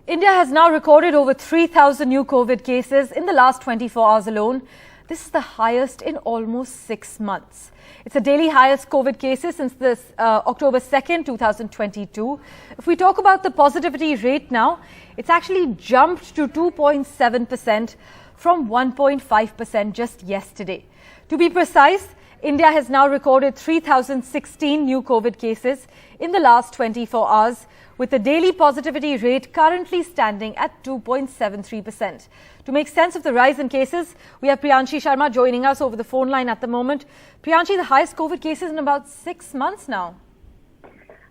India has now recorded over 3,000 new COVID cases in the last 24 hours alone. This is the highest in almost 6 months. It's the daily highest COVID cases since this October 2nd, 2022. If we talk about the positivity rate now, it's actually jumped to 2.7% from 1.5% just yesterday. To be precise, India has now recorded 3,016 new COVID cases in the last 24 hours, with the daily positivity rate currently standing at 2.73%. To make sense of the rise in cases, we have Priyanshi Sharma joining us over the phone line at the moment. Priyanshi, the highest COVID cases in about 6 months now.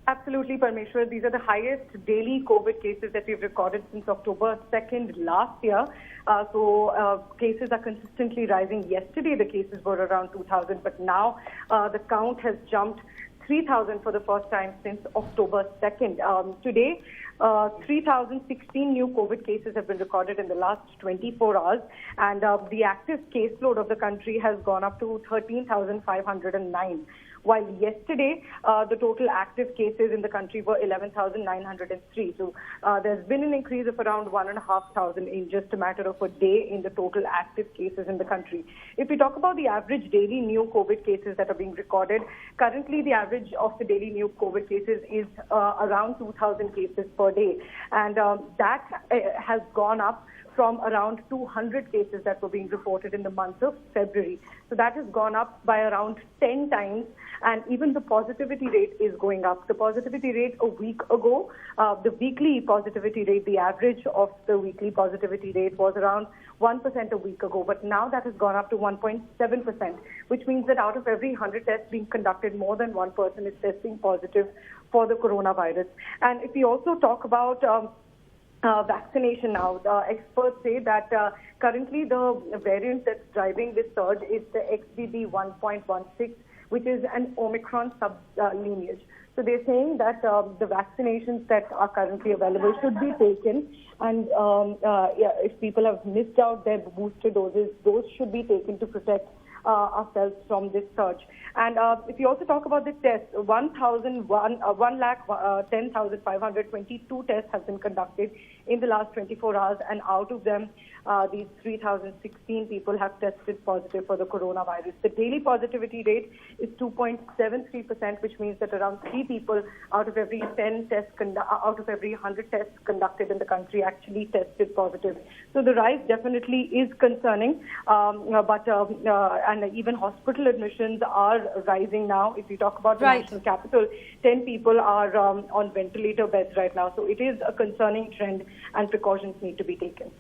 Absolutely, Parmeshwar. These are the highest daily COVID cases that we've recorded since October 2nd last year. Cases are consistently rising. Yesterday, the cases were around 2,000, but now the count has jumped 3,000 for the first time since October 2nd. Today, 3,016 new COVID cases have been recorded in the last 24 hours, and the active caseload of the country has gone up to 13,509. While yesterday, the total active cases in the country were 11,903. So there's been an increase of around 1,500 in just a matter of a day in the total active cases in the country. If we talk about the average daily new COVID cases that are being recorded, currently the average of the daily new COVID cases is around 2,000 cases per day. And that has gone up from around 200 cases that were being reported in the month of February. So that has gone up by around 10 times, and even the positivity rate is going up. The positivity rate a week ago, the weekly positivity rate, the average of the weekly positivity rate was around 1% a week ago, but now that has gone up to 1.7%, which means that out of every 100 tests being conducted, more than one person is testing positive for the coronavirus. And if we also talk about vaccination now, the experts say that currently the variant that's driving this surge is the XBB 1.16, which is an Omicron sub-lineage. So they're saying that the vaccinations that are currently available should be taken, and if people have missed out their booster doses, those should be taken to protect ourselves from this surge. And if you also talk about the tests, 1,10,522 tests have been conducted in the last 24 hours, and out of them, these 3,016 people have tested positive for the coronavirus. The daily positivity rate is 2.73%, which means that around 3 people out of every 10 tests, out of every 100 tests conducted in the country actually tested positive. So the rise definitely is concerning, and even hospital admissions are rising now. If you talk about the national capital, 10 people are on ventilator beds right now. So it is a concerning trend, and precautions need to be taken.